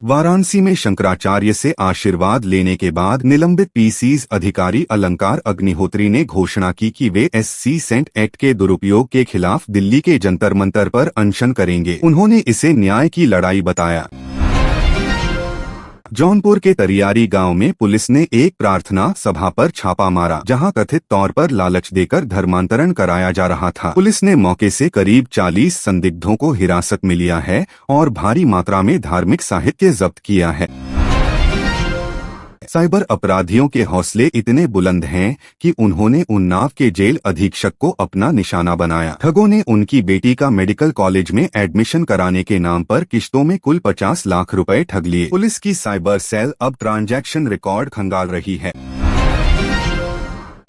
वाराणसी में शंकराचार्य से आशीर्वाद लेने के बाद निलंबित पीसीज अधिकारी अलंकार अग्निहोत्री ने घोषणा की कि वे SC सेंट एक्ट के दुरुपयोग के खिलाफ दिल्ली के जंतर मंतर पर अनशन करेंगे। उन्होंने इसे न्याय की लड़ाई बताया। जौनपुर के तरियारी गांव में पुलिस ने एक प्रार्थना सभा पर छापा मारा, जहां कथित तौर पर लालच देकर धर्मांतरण कराया जा रहा था। पुलिस ने मौके से करीब 40 संदिग्धों को हिरासत में लिया है और भारी मात्रा में धार्मिक साहित्य जब्त किया है। साइबर अपराधियों के हौसले इतने बुलंद हैं कि उन्होंने उन्नाव के जेल अधीक्षक को अपना निशाना बनाया। ठगों ने उनकी बेटी का मेडिकल कॉलेज में एडमिशन कराने के नाम पर किश्तों में कुल 50 लाख रुपए ठग लिए। पुलिस की साइबर सेल अब ट्रांजैक्शन रिकॉर्ड खंगाल रही है।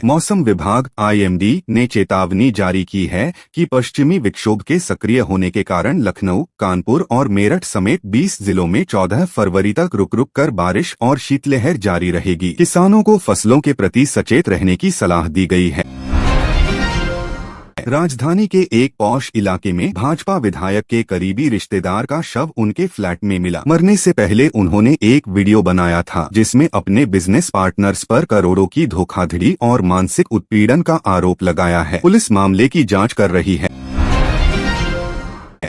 मौसम विभाग IMD ने चेतावनी जारी की है कि पश्चिमी विक्षोभ के सक्रिय होने के कारण लखनऊ, कानपुर और मेरठ समेत 20 जिलों में 14 फरवरी तक रुक रुक कर बारिश और शीतलहर जारी रहेगी। किसानों को फसलों के प्रति सचेत रहने की सलाह दी गई है। राजधानी के एक पॉश इलाके में भाजपा विधायक के करीबी रिश्तेदार का शव उनके फ्लैट में मिला। मरने से पहले उन्होंने एक वीडियो बनाया था जिसमें अपने बिजनेस पार्टनर्स पर करोड़ों की धोखाधड़ी और मानसिक उत्पीड़न का आरोप लगाया है। पुलिस मामले की जांच कर रही है।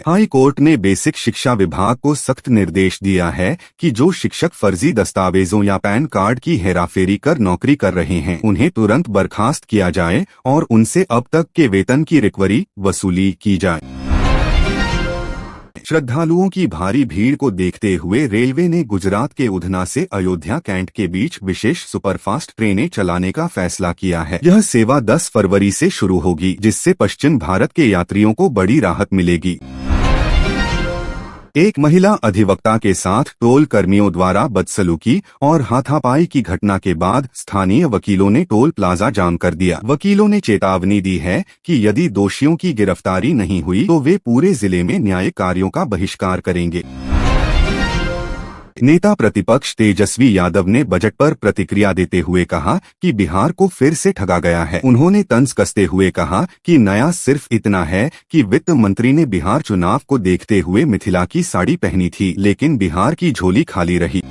हाई कोर्ट ने बेसिक शिक्षा विभाग को सख्त निर्देश दिया है कि जो शिक्षक फर्जी दस्तावेजों या पैन कार्ड की हेराफेरी कर नौकरी कर रहे हैं, उन्हें तुरंत बर्खास्त किया जाए और उनसे अब तक के वेतन की रिकवरी वसूली की जाए। श्रद्धालुओं की भारी भीड़ को देखते हुए रेलवे ने गुजरात के उधना से अयोध्या कैंट के बीच विशेष सुपरफास्ट ट्रेनें चलाने का फैसला किया है। यह सेवा 10 फरवरी से शुरू होगी, जिससे पश्चिम भारत के यात्रियों को बड़ी राहत मिलेगी। एक महिला अधिवक्ता के साथ टोल कर्मियों द्वारा बदसलूकी और हाथापाई की घटना के बाद स्थानीय वकीलों ने टोल प्लाजा जाम कर दिया। वकीलों ने चेतावनी दी है कि यदि दोषियों की गिरफ्तारी नहीं हुई तो वे पूरे जिले में न्यायिक कार्यों का बहिष्कार करेंगे। नेता प्रतिपक्ष तेजस्वी यादव ने बजट पर प्रतिक्रिया देते हुए कहा कि बिहार को फिर से ठगा गया है। उन्होंने तंज कसते हुए कहा कि नया सिर्फ इतना है कि वित्त मंत्री ने बिहार चुनाव को देखते हुए मिथिला की साड़ी पहनी थी, लेकिन बिहार की झोली खाली रही।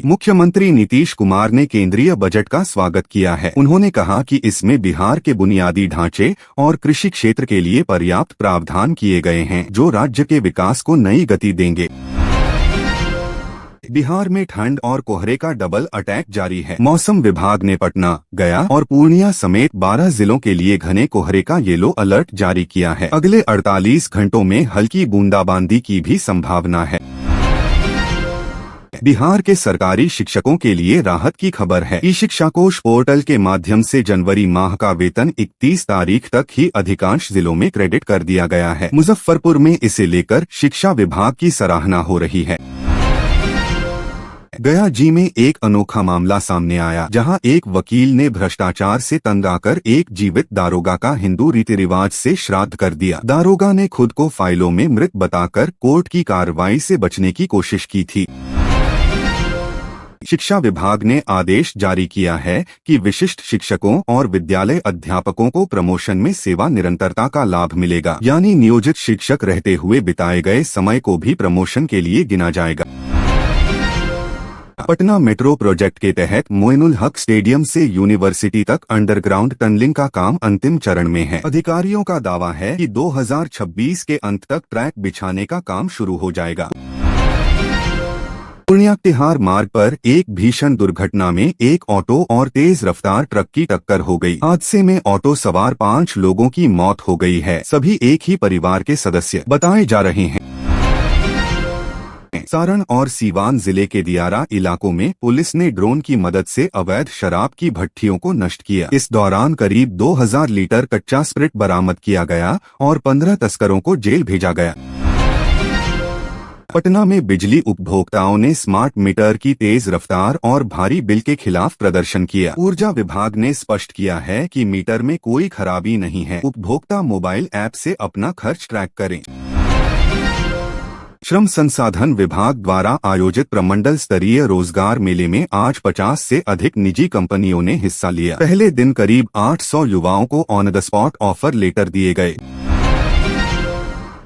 मुख्यमंत्री नीतीश कुमार ने केंद्रीय बजट का स्वागत किया है। उन्होंने कहा कि इसमें बिहार के बुनियादी ढांचे और कृषि क्षेत्र के लिए पर्याप्त प्रावधान किए गए हैं, जो राज्य के विकास को नई गति देंगे। बिहार में ठंड और कोहरे का डबल अटैक जारी है। मौसम विभाग ने पटना, गया और पूर्णिया समेत 12 जिलों के लिए घने कोहरे का येलो अलर्ट जारी किया है। अगले 48 घंटों में हल्की बूंदाबांदी की भी संभावना है। बिहार के सरकारी शिक्षकों के लिए राहत की खबर है। ई-शिक्षा कोष पोर्टल के माध्यम से जनवरी माह का वेतन 31 तारीख तक ही अधिकांश जिलों में क्रेडिट कर दिया गया है। मुजफ्फरपुर में इसे लेकर शिक्षा विभाग की सराहना हो रही है। गया जी में एक अनोखा मामला सामने आया, जहां एक वकील ने भ्रष्टाचार से तंग आकर एक जीवित दारोगा का हिंदू रीति रिवाज से श्राद्ध कर दिया। दारोगा ने खुद को फाइलों में मृत बताकर कोर्ट की कार्रवाई से बचने की कोशिश की थी। शिक्षा विभाग ने आदेश जारी किया है कि विशिष्ट शिक्षकों और विद्यालय अध्यापकों को प्रमोशन में सेवा निरंतरता का लाभ मिलेगा, यानी नियोजित शिक्षक रहते हुए बिताए गए समय को भी प्रमोशन के लिए गिना जाएगा। पटना मेट्रो प्रोजेक्ट के तहत मोइनुल हक स्टेडियम से यूनिवर्सिटी तक अंडरग्राउंड टनलिंग का काम अंतिम चरण में है। अधिकारियों का दावा है कि 2026 के अंत तक ट्रैक बिछाने का काम शुरू हो जाएगा। पूर्णिया तिहाड़ मार्ग पर एक भीषण दुर्घटना में एक ऑटो और तेज रफ्तार ट्रक की टक्कर हो गई। हादसे में ऑटो सवार 5 लोगों की मौत हो गई है। सभी एक ही परिवार के सदस्य बताए जा रहे हैं। सारण और सीवान जिले के दियारा इलाकों में पुलिस ने ड्रोन की मदद से अवैध शराब की भट्टियों को नष्ट किया। इस दौरान करीब 2000 लीटर कच्चा स्प्रिट बरामद किया गया और 15 तस्करों को जेल भेजा गया। पटना में बिजली उपभोक्ताओं ने स्मार्ट मीटर की तेज रफ्तार और भारी बिल के खिलाफ प्रदर्शन किया। ऊर्जा विभाग ने स्पष्ट किया है कि मीटर में कोई खराबी नहीं है। उपभोक्ता मोबाइल ऐप से अपना खर्च ट्रैक करें। श्रम संसाधन विभाग द्वारा आयोजित प्रमंडल स्तरीय रोजगार मेले में आज 50 से अधिक निजी कंपनियों ने हिस्सा लिया। पहले दिन करीब 800 युवाओं को on the spot offer letter दिए गए।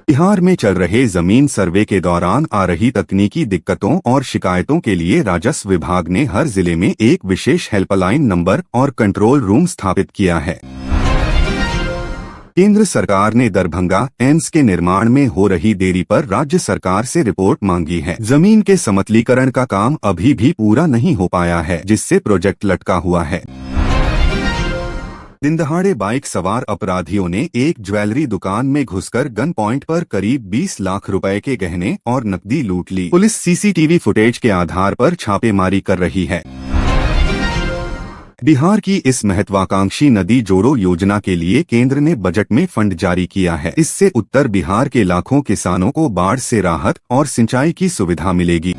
बिहार में चल रहे जमीन सर्वे के दौरान आ रही तकनीकी दिक्कतों और शिकायतों के लिए राजस्व विभाग ने हर जिले में एक विशेष हेल्पलाइन नंबर और कंट्रोल रूम स्थापित किया है। केंद्र सरकार ने दरभंगा एम्स के निर्माण में हो रही देरी पर राज्य सरकार से रिपोर्ट मांगी है। जमीन के समतलीकरण का काम अभी भी पूरा नहीं हो पाया है, जिससे प्रोजेक्ट लटका हुआ है। दिनदहाड़े बाइक सवार अपराधियों ने एक ज्वेलरी दुकान में घुसकर गन पॉइंट पर करीब 20 लाख रुपए के गहने और नकदी लूट ली। पुलिस सीसीटीवी फुटेज के आधार पर छापेमारी कर रही है। बिहार की इस महत्वाकांक्षी नदी जोड़ो योजना के लिए केंद्र ने बजट में फंड जारी किया है। इससे उत्तर बिहार के लाखों किसानों को बाढ़ से राहत और सिंचाई की सुविधा मिलेगी।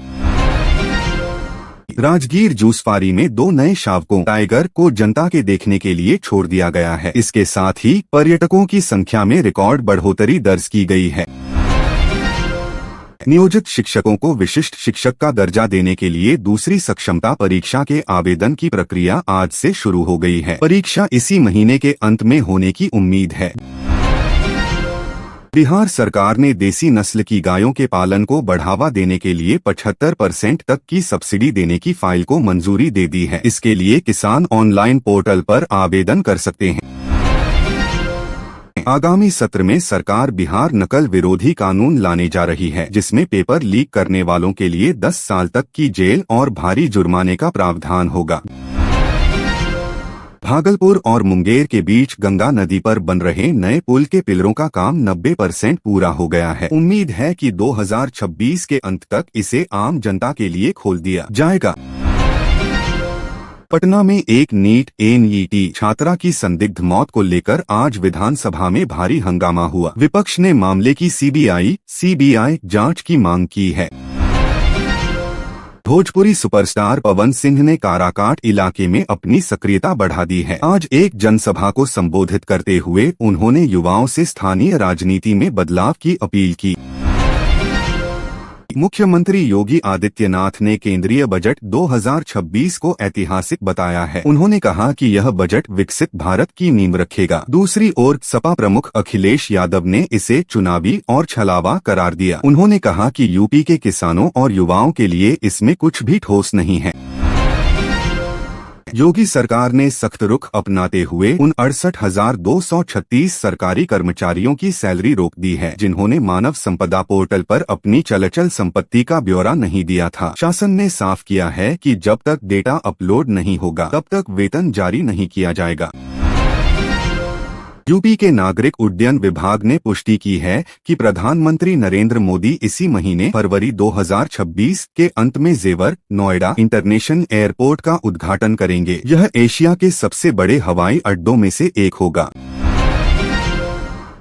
राजगीर जूसफारी में 2 नए शावकों टाइगर को जनता के देखने के लिए छोड़ दिया गया है। इसके साथ ही पर्यटकों की संख्या में रिकॉर्ड बढ़ोतरी दर्ज की गई है। नियोजित शिक्षकों को विशिष्ट शिक्षक का दर्जा देने के लिए दूसरी सक्षमता परीक्षा के आवेदन की प्रक्रिया आज से शुरू हो गई है। परीक्षा इसी महीने के अंत में होने की उम्मीद है। बिहार सरकार ने देसी नस्ल की गायों के पालन को बढ़ावा देने के लिए 75% तक की सब्सिडी देने की फाइल को मंजूरी दे दी है। इसके लिए किसान ऑनलाइन पोर्टल पर आवेदन कर सकते हैं। आगामी सत्र में सरकार बिहार नकल विरोधी कानून लाने जा रही है, जिसमें पेपर लीक करने वालों के लिए 10 साल तक की जेल और भारी जुर्माने का प्रावधान होगा। भागलपुर और मुंगेर के बीच गंगा नदी पर बन रहे नए पुल के पिलरों का काम 90% पूरा हो गया है। उम्मीद है कि 2026 के अंत तक इसे आम जनता के लिए खोल दिया जाएगा। पटना में एक नीट एनईटी छात्रा की संदिग्ध मौत को लेकर आज विधानसभा में भारी हंगामा हुआ। विपक्ष ने मामले की सीबीआई जांच की मांग की है। भोजपुरी सुपरस्टार पवन सिंह ने काराकाट इलाके में अपनी सक्रियता बढ़ा दी है। आज एक जनसभा को संबोधित करते हुए उन्होंने युवाओं से स्थानीय राजनीति में बदलाव की अपील की। मुख्यमंत्री योगी आदित्यनाथ ने केंद्रीय बजट 2026 को ऐतिहासिक बताया है। उन्होंने कहा कि यह बजट विकसित भारत की नींव रखेगा। दूसरी ओर सपा प्रमुख अखिलेश यादव ने इसे चुनावी और छलावा करार दिया। उन्होंने कहा कि यूपी के किसानों और युवाओं के लिए इसमें कुछ भी ठोस नहीं है। योगी सरकार ने सख्त रुख अपनाते हुए उन 68,236 सरकारी कर्मचारियों की सैलरी रोक दी है, जिन्होंने मानव संपदा पोर्टल पर अपनी चल संपत्ति का ब्यौरा नहीं दिया था। शासन ने साफ किया है कि जब तक डेटा अपलोड नहीं होगा तब तक वेतन जारी नहीं किया जाएगा। यूपी के नागरिक उड्डयन विभाग ने पुष्टि की है कि प्रधानमंत्री नरेंद्र मोदी इसी महीने फरवरी 2026 के अंत में जेवर नोएडा इंटरनेशनल एयरपोर्ट का उद्घाटन करेंगे। यह एशिया के सबसे बड़े हवाई अड्डों में से एक होगा।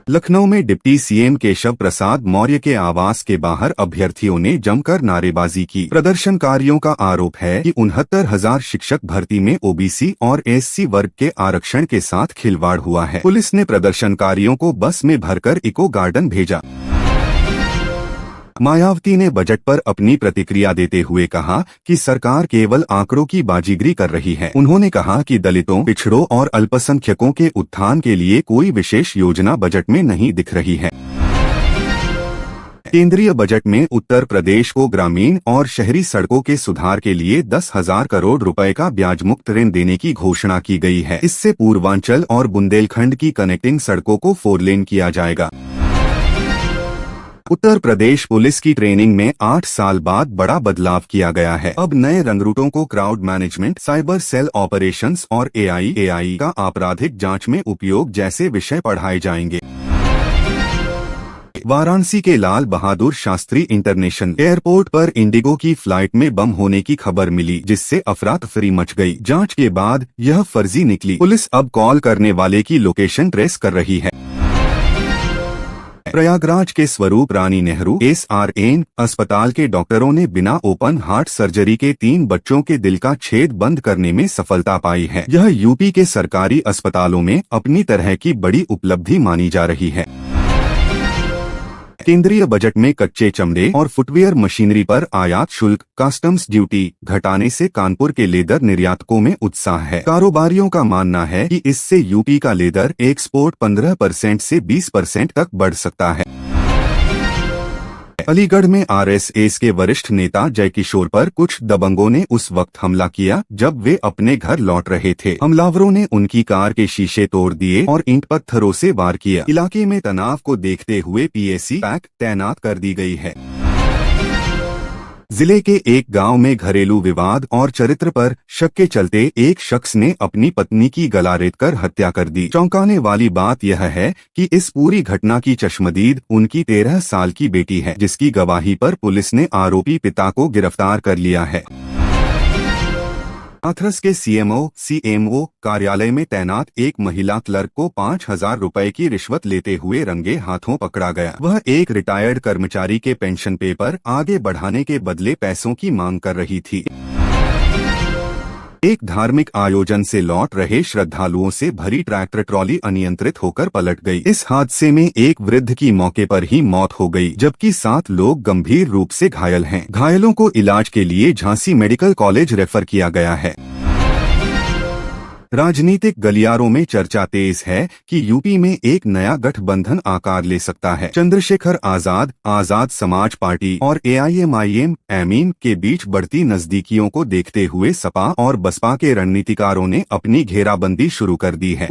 लखनऊ में डिप्टी सीएम केशव प्रसाद मौर्य के आवास के बाहर अभ्यर्थियों ने जमकर नारेबाजी की। प्रदर्शनकारियों का आरोप है कि 69,000 शिक्षक भर्ती में ओबीसी और एससी वर्ग के आरक्षण के साथ खिलवाड़ हुआ है। पुलिस ने प्रदर्शनकारियों को बस में भरकर इको गार्डन भेजा। मायावती ने बजट पर अपनी प्रतिक्रिया देते हुए कहा कि सरकार केवल आंकड़ों की बाजीगरी कर रही है। उन्होंने कहा कि दलितों, पिछड़ों और अल्पसंख्यकों के उत्थान के लिए कोई विशेष योजना बजट में नहीं दिख रही है। केंद्रीय बजट में उत्तर प्रदेश को ग्रामीण और शहरी सड़कों के सुधार के लिए 10,000 करोड़ रुपए का ब्याज मुक्त ऋण देने की घोषणा की गई है। इससे पूर्वांचल और बुंदेलखंड की कनेक्टिंग सड़कों को 4 लेन किया जाएगा। उत्तर प्रदेश पुलिस की ट्रेनिंग में 8 साल बाद बड़ा बदलाव किया गया है। अब नए रंगरूटों को crowd management, cyber cell operations और एआई का आपराधिक जांच में उपयोग जैसे विषय पढ़ाए जाएंगे। वाराणसी के लाल बहादुर शास्त्री इंटरनेशनल एयरपोर्ट पर इंडिगो की फ्लाइट में बम होने की खबर मिली, जिससे अफरा-तफरी मच गई। जांच के बाद यह फर्जी निकली। पुलिस अब कॉल करने वाले की लोकेशन ट्रेस कर रही है। प्रयागराज के स्वरूप रानी नेहरू SRN अस्पताल के डॉक्टरों ने बिना ओपन हार्ट सर्जरी के 3 बच्चों के दिल का छेद बंद करने में सफलता पाई है। यह यूपी के सरकारी अस्पतालों में अपनी तरह की बड़ी उपलब्धि मानी जा रही है। केंद्रीय बजट में कच्चे चमड़े और फुटवियर मशीनरी पर आयात शुल्क कस्टम्स ड्यूटी घटाने से कानपुर के लेदर निर्यातकों में उत्साह है। कारोबारियों का मानना है कि इससे यूपी का लेदर एक्सपोर्ट 15% से 20% तक बढ़ सकता है। अलीगढ़ में आरएसएस के वरिष्ठ नेता जयकिशोर पर कुछ दबंगों ने उस वक्त हमला किया जब वे अपने घर लौट रहे थे। हमलावरों ने उनकी कार के शीशे तोड़ दिए और ईंट पत्थरों से वार किया। इलाके में तनाव को देखते हुए पीएसी पैक तैनात कर दी गई है। जिले के एक गांव में घरेलू विवाद और चरित्र पर शक के चलते एक शख्स ने अपनी पत्नी की गला रेतकर हत्या कर दी। चौंकाने वाली बात यह है कि इस पूरी घटना की चश्मदीद उनकी 13 साल की बेटी है, जिसकी गवाही पर पुलिस ने आरोपी पिता को गिरफ्तार कर लिया है। हाथरस के सीएमओ कार्यालय में तैनात एक महिला क्लर्क को 5,000 रुपए की रिश्वत लेते हुए रंगे हाथों पकड़ा गया। वह एक रिटायर्ड कर्मचारी के पेंशन पेपर आगे बढ़ाने के बदले पैसों की मांग कर रही थी। एक धार्मिक आयोजन से लौट रहे श्रद्धालुओं से भरी ट्रैक्टर ट्रॉली अनियंत्रित होकर पलट गई। इस हादसे में एक वृद्ध की मौके पर ही मौत हो गई, जबकि 7 लोग गंभीर रूप से घायल हैं। घायलों को इलाज के लिए झांसी मेडिकल कॉलेज रेफर किया गया है। राजनीतिक गलियारों में चर्चा तेज है कि यूपी में एक नया गठबंधन आकार ले सकता है। चंद्रशेखर आजाद समाज पार्टी और एआईएमआईएम के बीच बढ़ती नजदीकियों को देखते हुए सपा और बसपा के रणनीतिकारों ने अपनी घेराबंदी शुरू कर दी है।